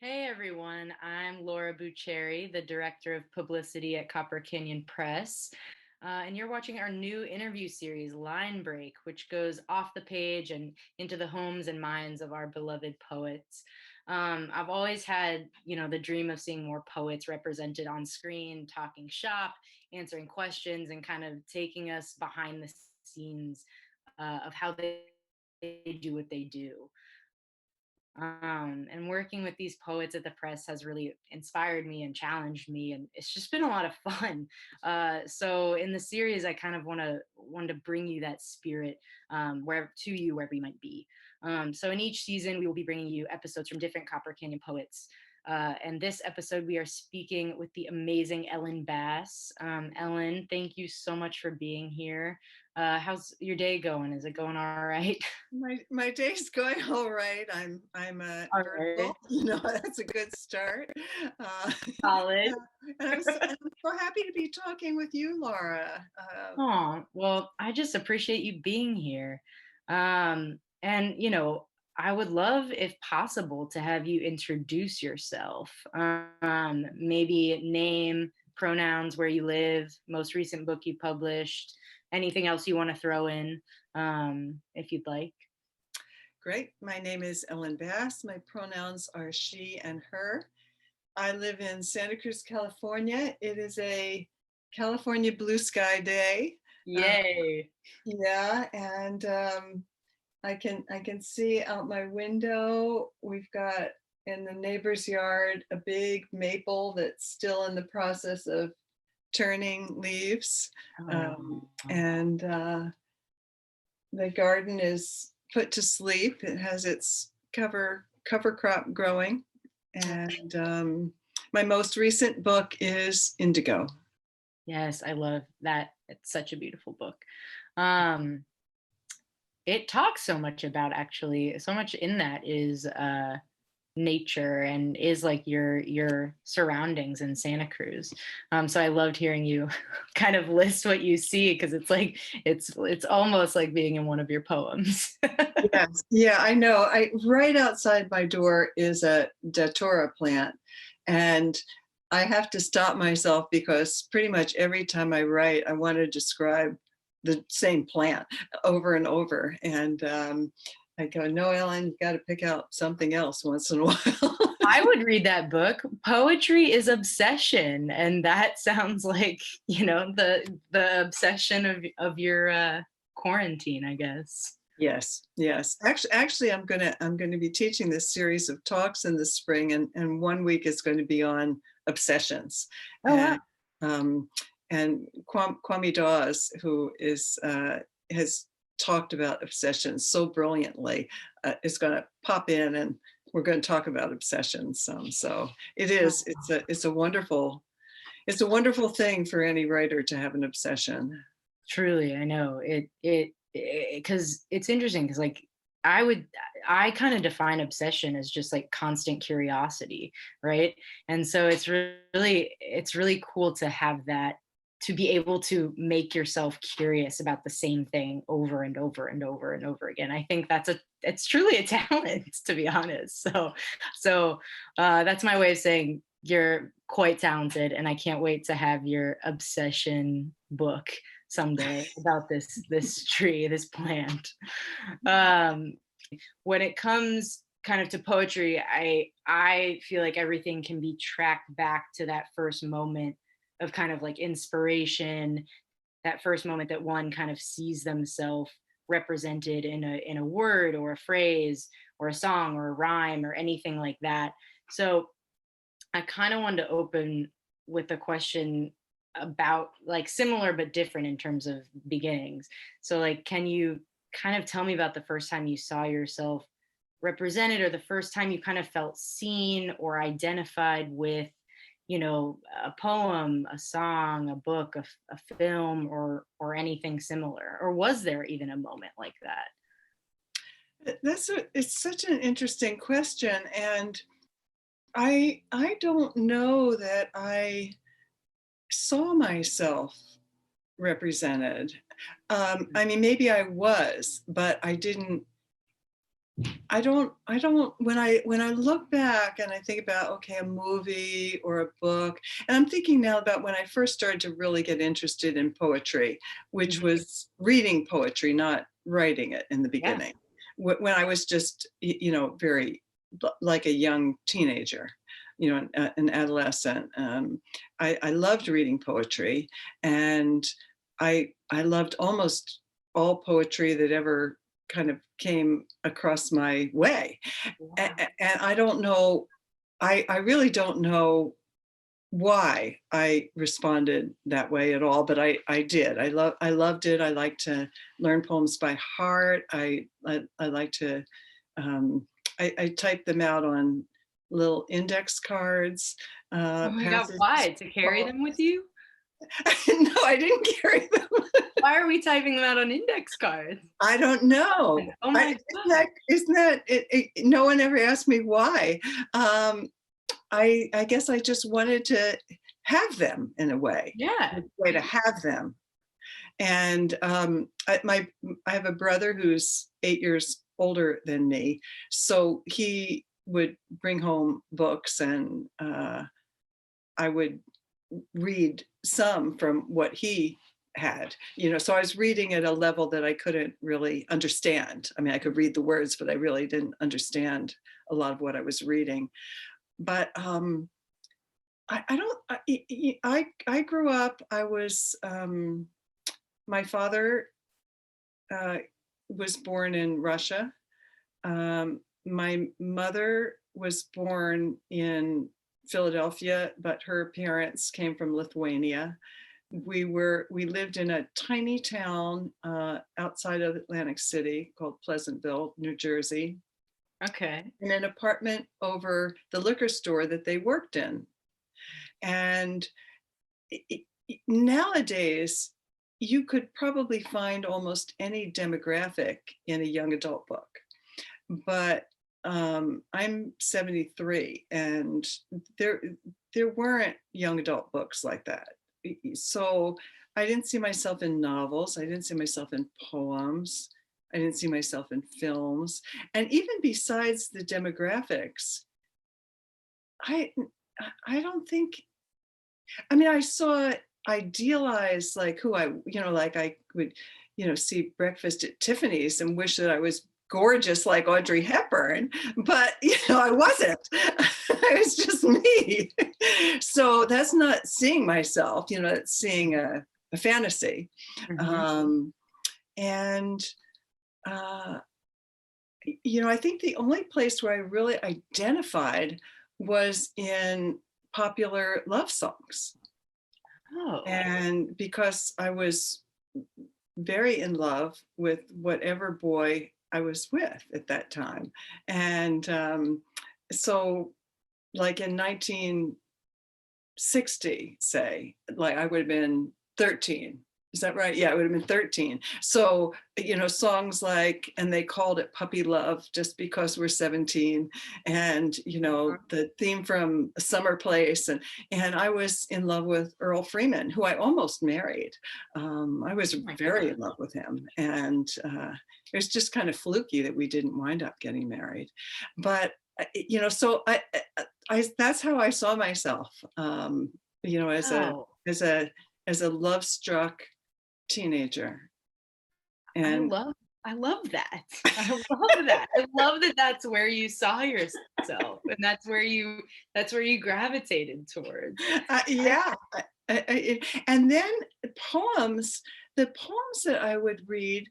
Hey everyone, I'm Laura Buccieri, the director of publicity at Copper Canyon Press. And you're watching our new interview series, Line Break, which goes off the page and into the homes and minds of our beloved poets. I've always had, the dream of seeing more poets represented on screen, talking shop, answering questions, and kind of taking us behind the scenes of how they do what they do. And working with these poets at the press has really inspired me and challenged me, and it's just been a lot of fun. So in the series, I kind of want to bring you that spirit wherever you might be. So in each season, we will be bringing you episodes from different Copper Canyon poets. And this episode, we are speaking with the amazing Ellen Bass. Ellen, thank you so much for being here. How's your day going? Is it going all right? My day's going all right. I'm All virtual. right. That's a good start. Uh, Solid. and I'm so happy to be talking with you, Laura. Oh, well, I just appreciate you being here. And I would love, if possible, to have you introduce yourself. Maybe name, pronouns, where you live, most recent book you published, anything else you want to throw in, if you'd like. Great. My name is Ellen Bass. My pronouns are she and her. I live in Santa Cruz, California. It is a California blue sky day. Yay. Yeah, and I can see out my window. We've got in the neighbor's yard a big maple that's still in the process of turning leaves, Oh, and the garden is put to sleep. It has its cover crop growing, and my most recent book is Indigo. yes, I love that. It's such a beautiful book. Um, it talks so much about, actually, so much in that is nature and is like your surroundings in Santa Cruz. So I loved hearing you kind of list what you see, because it's like it's almost like being in one of your poems. Yes, yeah, I know. Right outside my door is a datura plant, and I have to stop myself because pretty much every time I write, I want to describe the same plant over and over. And I go, no, Ellen, you got to pick out something else once in a while. I would read that book. Poetry is obsession, and that sounds like the obsession of your quarantine, I guess. Yes, yes. Actually, I'm gonna be teaching this series of talks in the spring, and one week is going to be on obsessions, Oh wow. and um, Kwame Dawes, who has talked about obsessions so brilliantly, is going to pop in, and we're going to talk about obsessions. So it's a wonderful thing for any writer to have an obsession. Truly, I know it because it's interesting, because like I would I kind of define obsession as just like constant curiosity, right? And so it's really cool to have that, to be able to make yourself curious about the same thing over and over and over and over again. I think it's truly a talent, to be honest. So that's my way of saying you're quite talented, and I can't wait to have your obsession book someday about this tree, this plant. Um, when it comes kind of to poetry, I feel like everything can be tracked back to that first moment of kind of like inspiration, that first moment that one kind of sees themselves represented in a word or a phrase or a song or a rhyme or anything like that. So I kind of wanted to open with a question about, like, similar but different in terms of beginnings. So like, can you kind of tell me about the first time you saw yourself represented, or the first time you kind of felt seen or identified with, a poem, a song, a book, a film, or anything similar? Or was there even a moment like that? It's such an interesting question, and I don't know that I saw myself represented. I mean, maybe I was, but I didn't when I look back and I think about, okay, a movie or a book, and I'm thinking now about when I first started to really get interested in poetry, which Mhm. was reading poetry, not writing it in the Yeah. beginning. When I was just, very like a young teenager, an adolescent. I loved reading poetry, and I loved almost all poetry that ever kind of came across my way. Wow. And I don't know, I really don't know why I responded that way at all, but I did. I loved it. I like to learn poems by heart. I like to I type them out on little index cards, Oh my God, passages. why? To carry Oh, them with you? no, I didn't carry them. Why are we typing them out on index cards? I don't know. Oh I, my God. isn't that no one ever asked me why. Um, I guess I just wanted to have them in a way, Yeah. to have them. And I have a brother who's 8 years older than me, so he would bring home books, and I would read some from what he had. So I was reading at a level that I couldn't really understand. I mean, I could read the words, but I really didn't understand a lot of what I was reading. But I don't. I grew up. My father uh, was born in Russia. My mother was born in Philadelphia, but her parents came from Lithuania. We lived in a tiny town outside of Atlantic City called Pleasantville, New Jersey, Okay. in an apartment over the liquor store that they worked in. And nowadays, you could probably find almost any demographic in a young adult book. But I'm 73, and there there weren't young adult books like that. So I didn't see myself in novels. I didn't see myself in poems. I didn't see myself in films. And even besides the demographics, I I don't think. I mean, I saw idealized like who like I would, see Breakfast at Tiffany's and wish that I was gorgeous like Audrey Hepburn, but I wasn't. It was just me. So that's not seeing myself, it's seeing a fantasy. Mhm. Um, and uh, I think the only place where I really identified was in popular love songs. Oh. And because I was very in love with whatever boy I was with at that time. And so, like in 1960, say, like I would have been 13. Is that right? Yeah, it would have been 13. So, songs like, and they called it Puppy Love just because we're 17. And, the theme from Summer Place. And I was in love with Earl Freeman, who I almost married. I was Oh my very God. in love with him. And it was just kind of fluky that we didn't wind up getting married. But, so that's how I saw myself, as a, Wow. as a, as a love struck teenager. I And love I love that. I love that. I love that that's where you saw yourself, and that's where you gravitated towards. I yeah, and then poems, the poems that I would read,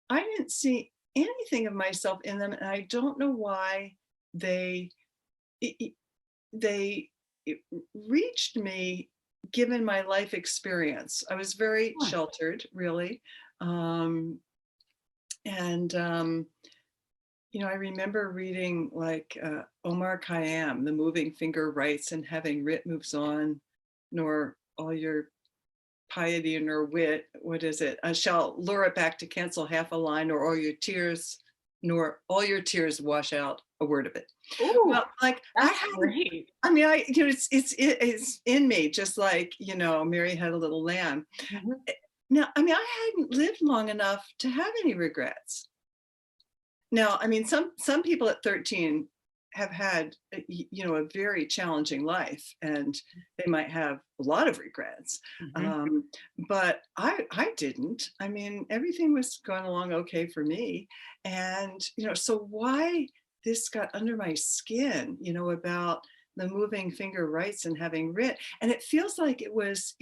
I didn't see anything of myself in them, and I don't know why they i- i- they reached me given my life experience. I was very Huh. sheltered, really. Um, and I remember reading like Omar Khayyam, "The moving finger writes, and having writ moves on, nor all your piety nor wit." What is it? I shall lure it back to cancel half a line, nor all your tears wash out a word of it. Ooh, Well, like I that's hadn't. great. I mean, it's in me, just like Mary had a little lamb. Mhm. Now, I mean, I hadn't lived long enough to have any regrets. Now, I mean, some people at 13 have had, a very challenging life, and they might have a lot of regrets. Mhm. Um, but I didn't. I mean, everything was going along okay for me, and so why this got under my skin, about the moving finger rights and having writ, and it feels like it was,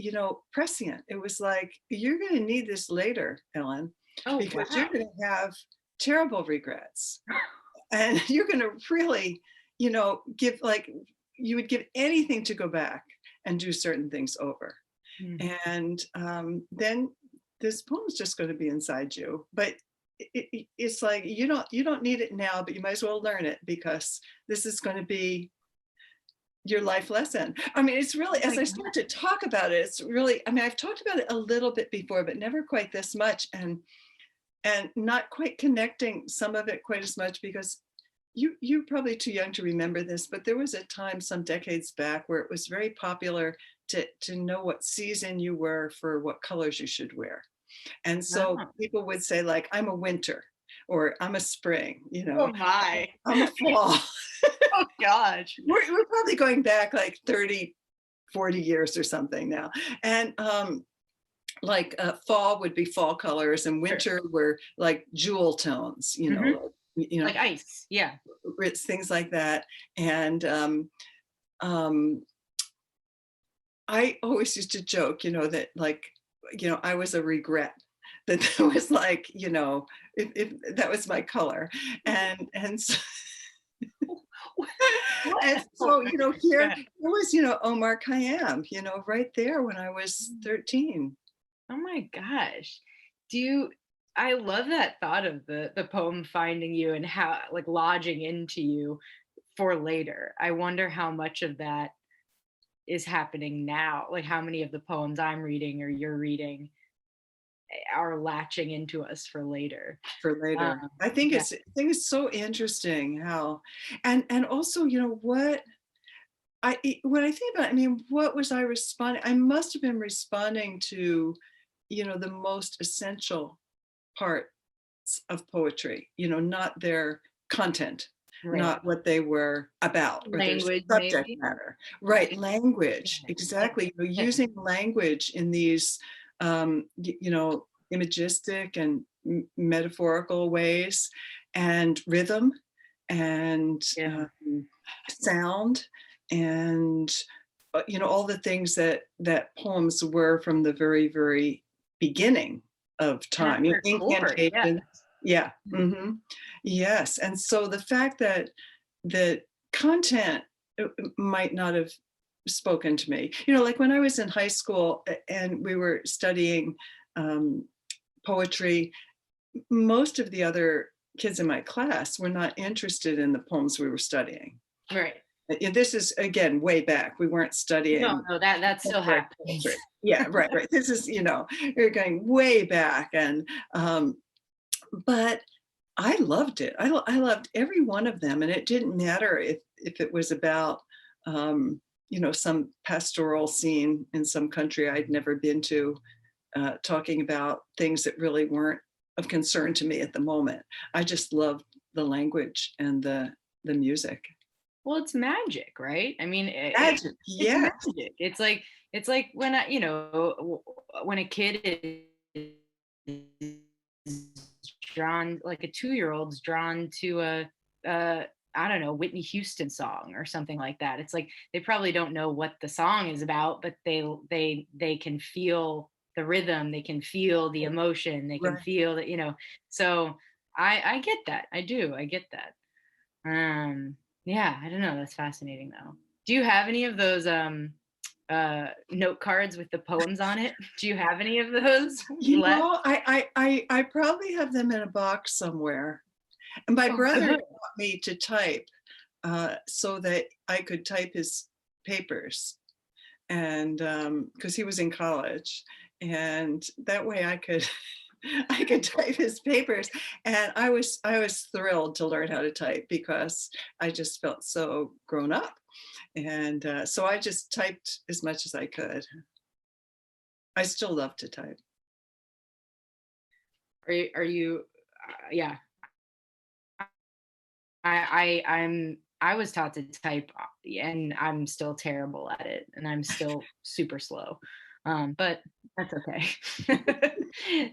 prescient. It was like, you're going to need this later, Ellen, Oh, because you're wow. going to have terrible regrets, and you're going to really, give, like, you would give anything to go back and do certain things over. Mm. And then this poem's just going to be inside you, but it's like, you don't need it now, but you might as well learn it, because this is going to be your life lesson. I mean, it's really, Oh as my I god. start to talk about it, it's really, I mean, I've talked about it a little bit before, but never quite this much. And not quite connecting some of it quite as much, because you're probably too young to remember this, but there was a time some decades back where it was very popular to know what season you were for what colors you should wear. And so Oh. people would say, like, I'm a winter, or I'm a spring, Oh my. I'm a fall. Oh gosh. We're probably going back like 30, 40 years or something now. And like fall would be fall colors, and Sure. winter were like jewel tones, Mhm. like, Like ice. Yeah. it's things like that. And um, I always used to joke, that, like, I was a regret. That that was like, if that was my color, and so, What? and Oh so, my here god. it was, Omar Khayyam, right there when I was 13. Oh my gosh. Do you I love that thought of the poem finding you and how like lodging into you for later. I wonder how much of that is happening now. Like how many of the poems I'm reading or you're reading are latching into us for later. For later. Um, yeah. I think it's so interesting how, and also, what when I think about it, I mean, what was I responding? I must have been responding to, the most essential parts of poetry, not their content, Right. not what they were about, or their Language subject maybe. matter. Yeah. Right, language, Yeah. exactly. Yeah. Using language in these, imagistic and metaphorical ways, and rhythm, and Yeah. sound, and all the things that poems were from the very, very beginning of And at time. their core, yeah. Incantation, yeah, yes. And so the fact that content might not have spoken to me, like when I was in high school, and we were studying um, poetry, most of the other kids in my class were not interested in the poems we were studying. Right. This is, again, way back. We weren't No, studying no, that still contemporary happens. poetry. Yeah, right, right. This is, you're going way back, and but I loved it. I loved every one of them, and it didn't matter if it was about some pastoral scene in some country I'd never been to, talking about things that really weren't of concern to me at the moment. I just loved the language and the music. Well, it's magic, right? I mean, Magic, it's yes. magic. It's like when when a kid is drawn, like a 2-year-old's drawn to a I don't know, Whitney Houston song or something like that. It's like they probably don't know what the song is about, but they can feel the rhythm, they can feel the emotion, they can Right. feel that. So I get that. I do. I get that. Yeah, I don't know, that's fascinating though. Do you have any of those note cards with the poems on it? Do you have any of those left? I probably have them in a box somewhere. And my Oh, brother good. taught me to type, so that I could type his papers, and because he was in college, and that way I could I could type his papers, and I was thrilled to learn how to type, because I just felt so grown up, and so I just typed as much as I could. I still love to type. Are you yeah. I was taught to type, and I'm still terrible at it, and I'm still super slow. But that's okay.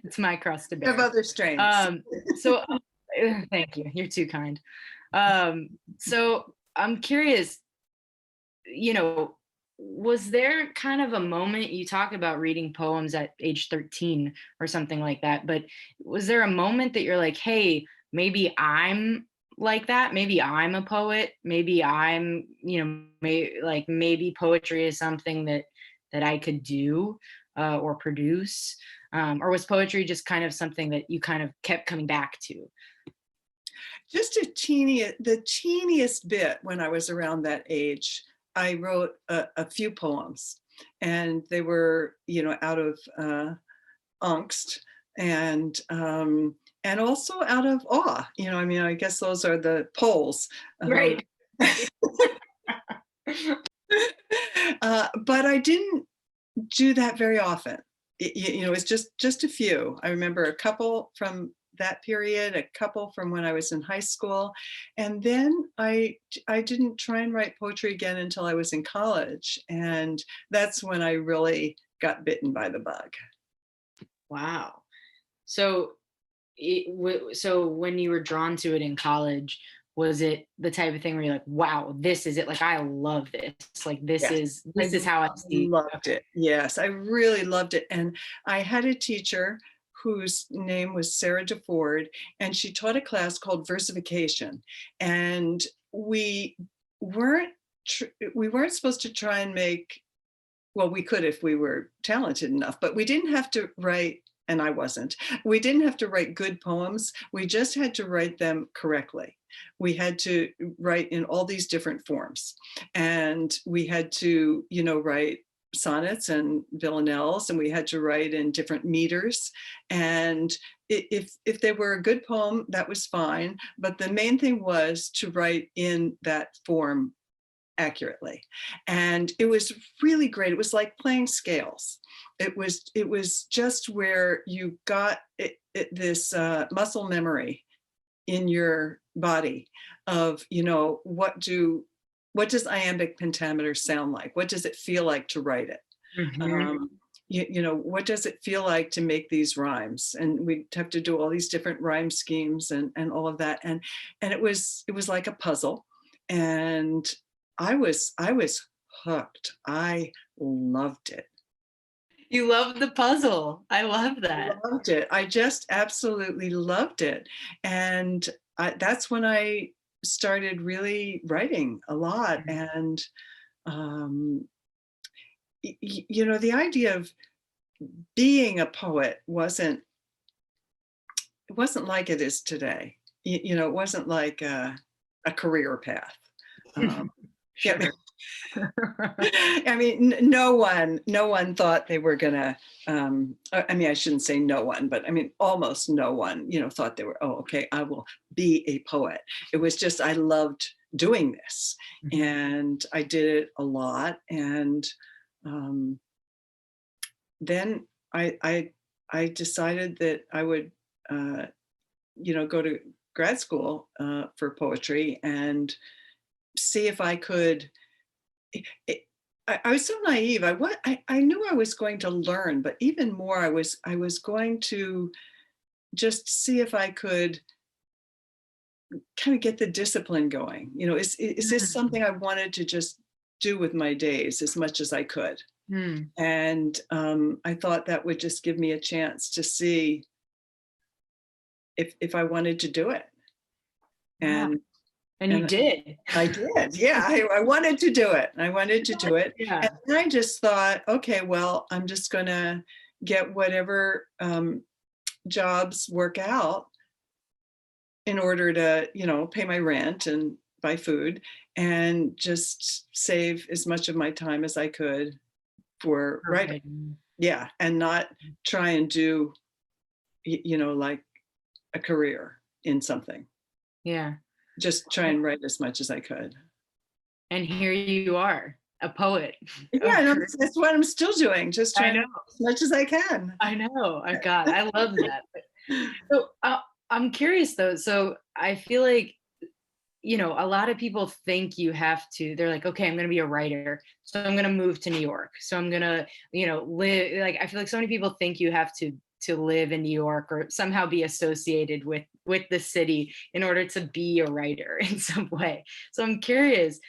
It's my cross to I have bear. other strengths. Um, so thank you. You're too kind. So I'm curious, you know, was there kind of a moment, you talk about reading poems at age 13 or something like that, but was there a moment that you're like, hey, maybe I'm like that, maybe I'm a poet, maybe I'm, maybe poetry is something that I could do, or produce, or was poetry just kind of something that you kind of kept coming back to? Just the teeniest bit when I was around that age, I wrote a few poems, and they were, out of angst, and also out of awe. I mean, I guess those are the poles. Um, Right. but I didn't do that very often. It's just a few. I remember a couple from that period, a couple from when I was in high school, and then I didn't try and write poetry again until I was in college, and that's when I really got bitten by the bug. Wow. So so when you were drawn to it in college, was it the type of thing where you're like, wow, this is it, like I love this, like this Yes, is I this is how I see. loved Okay. it. Yes, I really loved it, and I had a teacher whose name was Sarah DeFord, and she taught a class called versification, and weren't we weren't supposed to try and make, well, we could if we were talented enough, but we didn't have to write, and I wasn't. We didn't have to write good poems. We just had to write them correctly. We had to write in all these different forms. And we had to, write sonnets and villanelles, and we had to write in different meters. And if they were a good poem, that was fine. But the main thing was to write in that form accurately, and it was really great. It was like playing scales. It was just where you got this muscle memory in your body of, what does iambic pentameter sound like, what does it feel like to write it, Mhm. um, what does it feel like to make these rhymes, and we'd have to do all these different rhyme schemes and all of that, and it was like a puzzle, and I was hooked. I loved it. You love the puzzle. I love that. Loved it. I just absolutely loved it. And that's when I started really writing a lot. And um, the idea of being a poet it wasn't like it is today. It wasn't like a career path. Um, yeah, Sure. I mean, no one thought they were gonna. I mean, I shouldn't say no one, but I mean, almost no one, thought they were. Oh, okay, I will be a poet. It was just I loved doing this, Mhm. and I did it a lot. And um, then I decided that I would, uh, go to grad school for poetry and see if I could. I was so naive. I knew I was going to learn, but even more, I was going to just see if I could kind of get the discipline going. Is this Mm. something I wanted to just do with my days as much as I could? Mm. And I thought that would just give me a chance to see if I wanted to do it. Wow. And And you and did. I did. Yeah, I wanted to do it. I wanted to do it. And Yeah. I just thought, okay, well, I'm just going to get whatever jobs work out in order to, pay my rent and buy food, and just save as much of my time as I could for For writing. writing. Yeah. And not try and do, like a career in something. Yeah. Just try and write as much as I could. And here you are, a poet Yeah, of no, career. that's what I'm still doing, just I trying to know. write as much as I can. I know. I God, I love that. So, I'm curious though. So I feel like a lot of people think they're like, okay, I'm going to be a writer. So I'm going to move to New York. So I'm going to, live, like, I feel like so many people think you have to live in New York or somehow be associated with the city in order to be a writer in some way. So I'm curious,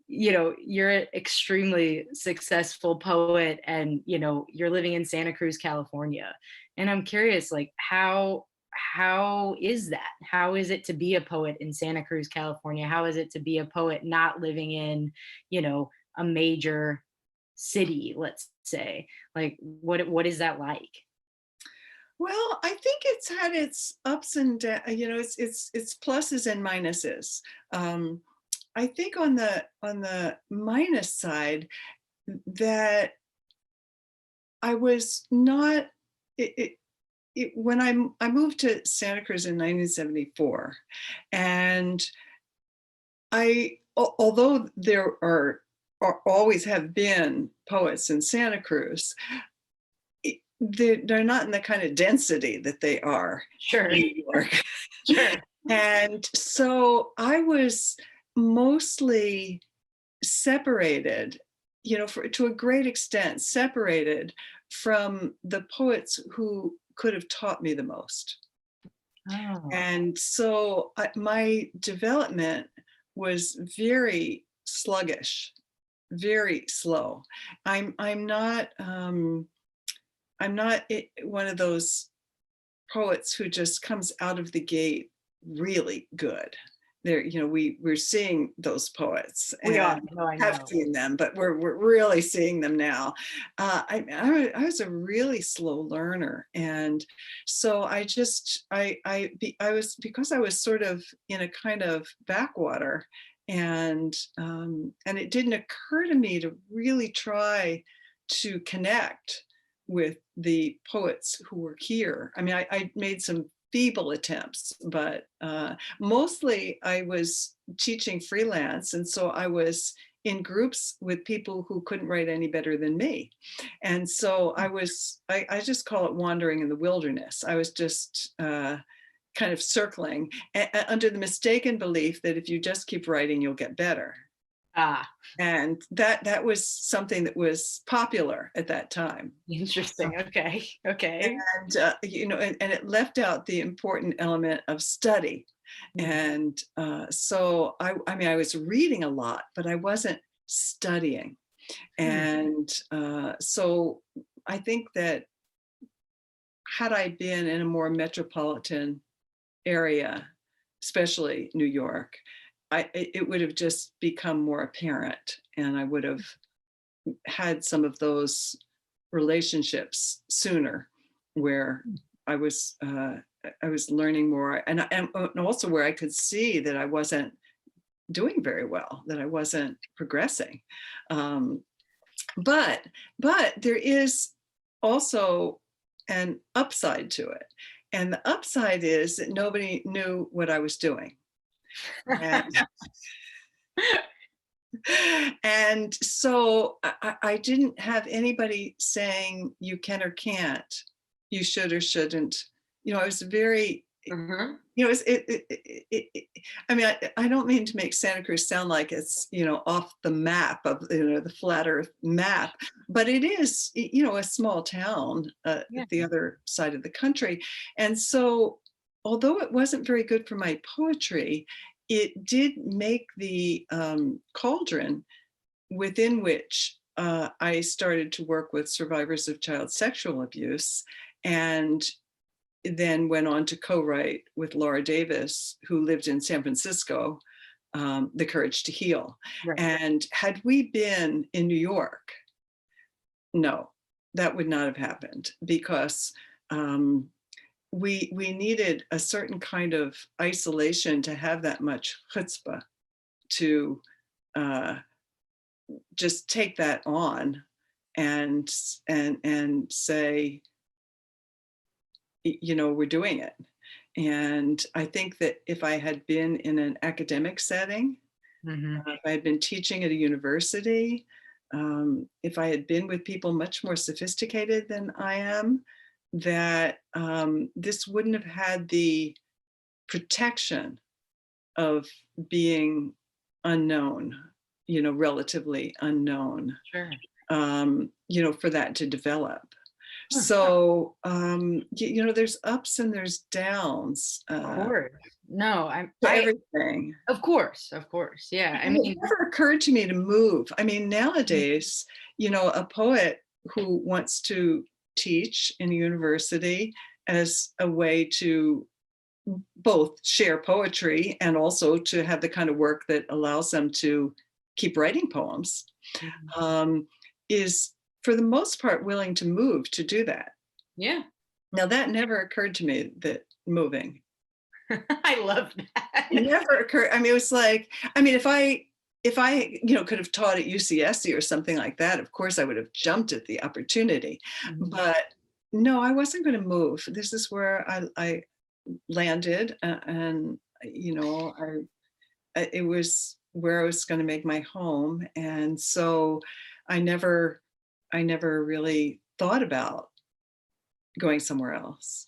you're an extremely successful poet and, you're living in Santa Cruz, California. And I'm curious, like, how is that? How is it to be a poet in Santa Cruz, California? How is it to be a poet not living in, a major city, let's say? Like, what is that like? Well, I think it's had its ups and downs. It's pluses and minuses. Um, I think on the minus side that I was not. When I moved to Santa Cruz in 1974, and although there are always have been poets in Santa Cruz, they're not in the kind of density that they are Sure. in New York. Sure. And so I was mostly separated, to a great extent, separated from the poets who could have taught me the most. Oh. And so my development was very sluggish, very slow. I'm not one of those poets who just comes out of the gate really good. There, we're seeing those poets We are. and No, I have know. seen them, but we're really seeing them now. I was a really slow learner, and so I was, because I was sort of in a kind of backwater, and it didn't occur to me to really try to connect with the poets who were here. I mean, I made some feeble attempts, but mostly I was teaching freelance. And so I was in groups with people who couldn't write any better than me. And so I just call it wandering in the wilderness. I was just kind of circling under the mistaken belief that if you just keep writing, you'll get better. Ah, And that was something that was popular at that time. interesting. Okay. Okay. And and it left out the important element of study. Mm. And so I mean, I was reading a lot, but I wasn't studying. Hmm. And so I think that had I been in a more metropolitan area, especially New York, it would have just become more apparent, and I would have had some of those relationships sooner, where I was uh, I was learning more, and also where I could see that I wasn't doing very well, that I wasn't progressing. Um, but there is also an upside to it, and the upside is that nobody knew what I was doing. And and so I didn't have anybody saying you can or can't, you should or shouldn't. I was very, Mhm. I mean, I don't mean to make Santa Cruz sound like it's, off the map of, the flat earth map, but it is, a small town Yeah. at the other side of the country. And so, although it wasn't very good for my poetry, it did make the cauldron within which I started to work with survivors of child sexual abuse, and then went on to co-write with Laura Davis, who lived in San Francisco, The Courage to Heal. Right. And had we been in New York, no, that would not have happened, because um, we needed a certain kind of isolation to have that much chutzpah to uh, just take that on and say, we're doing it. And I think that if I had been in an academic setting, Mhm. if I had been teaching at a university, if I had been with people much more sophisticated than I am, that this wouldn't have had the protection of being unknown, relatively unknown, Sure. for that to develop. Huh. So, there's ups and there's downs Of course. No, to everything. of course. Yeah. I And it mean, never occurred to me to move. I mean, nowadays, a poet who wants to teach in a university as a way to both share poetry and also to have the kind of work that allows them to keep writing poems, mhm. um, is for the most part willing to move to do that. Yeah. Now, that never occurred to me, that moving. I love that. It never occurred. I mean, it was like, I mean, if I could have taught at UCSC or something like that, of course I would have jumped at the opportunity. Mhm. But no, I wasn't going to move. This is where I landed, and it was where I was going to make my home, and so I never, I never really thought about going somewhere else.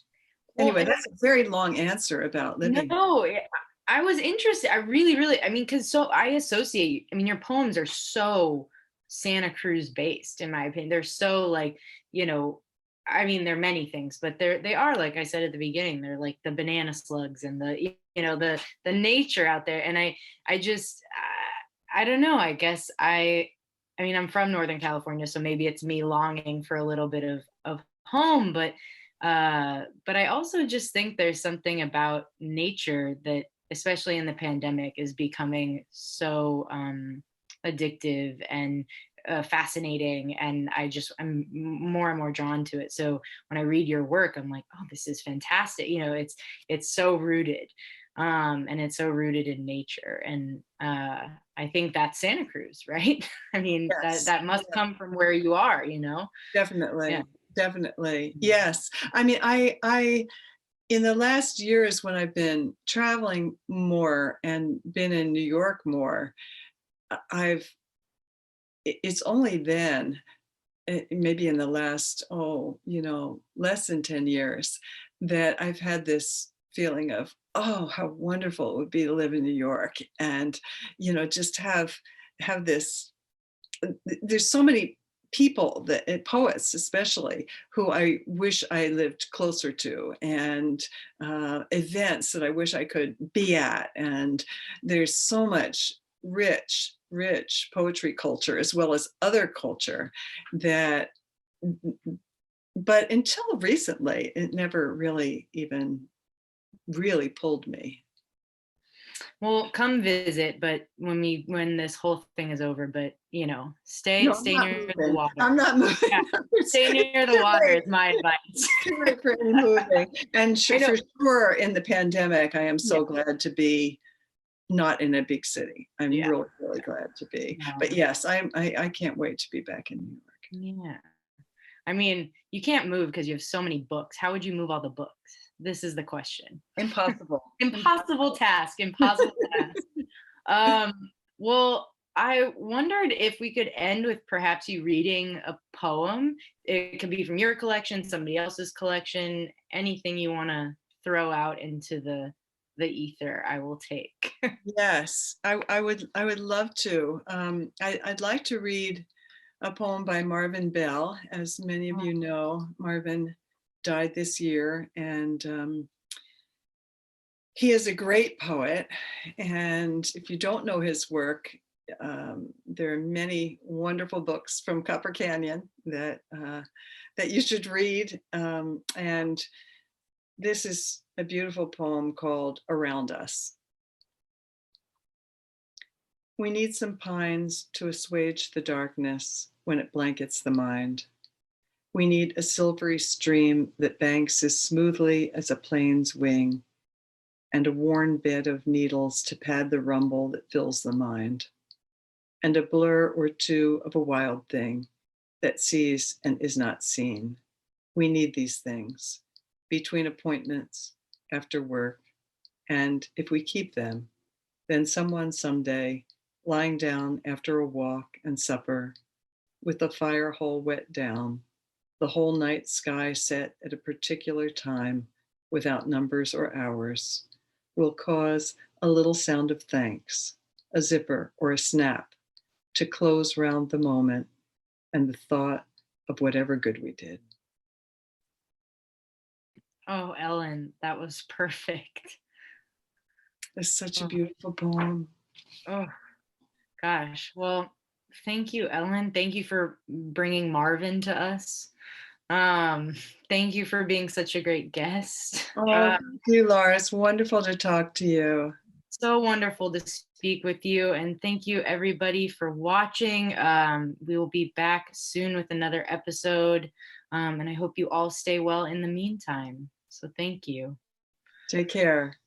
Well, Anyway, and that's a very long answer about living. no, I was interested. I really, really, I mean, because so I associate, I mean, your poems are so Santa Cruz based, in my opinion. They're so like, you know, I mean, they're many things, but they are, like I said at the beginning, they're like the banana slugs and the nature out there. And I just, I don't know. I guess I mean, I'm from Northern California, so maybe it's me longing for a little bit of home, but I also just think there's something about nature that, especially in the pandemic, is becoming so addictive and fascinating, and more and more drawn to it. So when I read your work, I'm like, oh, this is fantastic. It's so rooted, and it's so rooted in nature, and I think that's Santa Cruz, right? I mean, that Yes. that must come from where you are. Yeah. Definitely, definitely. Yes. I mean, I in the last years when I've been traveling more and been in New York more, I've it's only then, maybe in the last, less than 10 years, that I've had this feeling of, oh, how wonderful it would be to live in New York, and just have this, there's so many people that, poets especially, who I wish I lived closer to, and events that I wish I could be at. And there's so much rich poetry culture as well as other culture that, but until recently, it never really even really pulled me. Well, come visit, but when this whole thing is over, but No, I'm stay not near the moving. water. I'm not moving. Yeah, It's stay near the too water late. is my advice. Too late for any moving. And I know. for sure, in the pandemic, I am Yeah, so glad to be not in a big city. I'm yeah. really, really glad to be. But No, yes, I can't wait to be back in New York. yeah. I mean, you can't move because you have so many books. How would you move all the books? This is the question. Impossible. Impossible task. Impossible task. Um, well, I wondered if we could end with perhaps you reading a poem. It could be from your collection, somebody else's collection, anything you want to throw out into the ether, I will take. Yes, I would love to. I'd like to read a poem by Marvin Bell. As many of you know, Marvin died this year, and he is a great poet. And if you don't know his work, there are many wonderful books from Copper Canyon that you should read. And this is a beautiful poem called "Around Us." We need some pines to assuage the darkness when it blankets the mind. We need a silvery stream that banks as smoothly as a plane's wing, and a worn bed of needles to pad the rumble that fills the mind, and a blur or two of a wild thing that sees and is not seen. We need these things between appointments, after work, and if we keep them, then someone someday, lying down after a walk and supper, with the fire hole wet down, the whole night sky set at a particular time without numbers or hours, will cause a little sound of thanks, a zipper or a snap to close round the moment and the thought of whatever good we did. Oh, Ellen, that was perfect. It's such a Oh, beautiful poem. oh gosh. Well, thank you, Ellen. Thank you for bringing Marvin to us. Um, Thank you for being such a great guest. Oh, thank you, Laura. It's wonderful to talk to you. So wonderful to speak with you. And thank you, everybody, for watching. We will be back soon with another episode. And I hope you all stay well in the meantime. So thank you. Take care.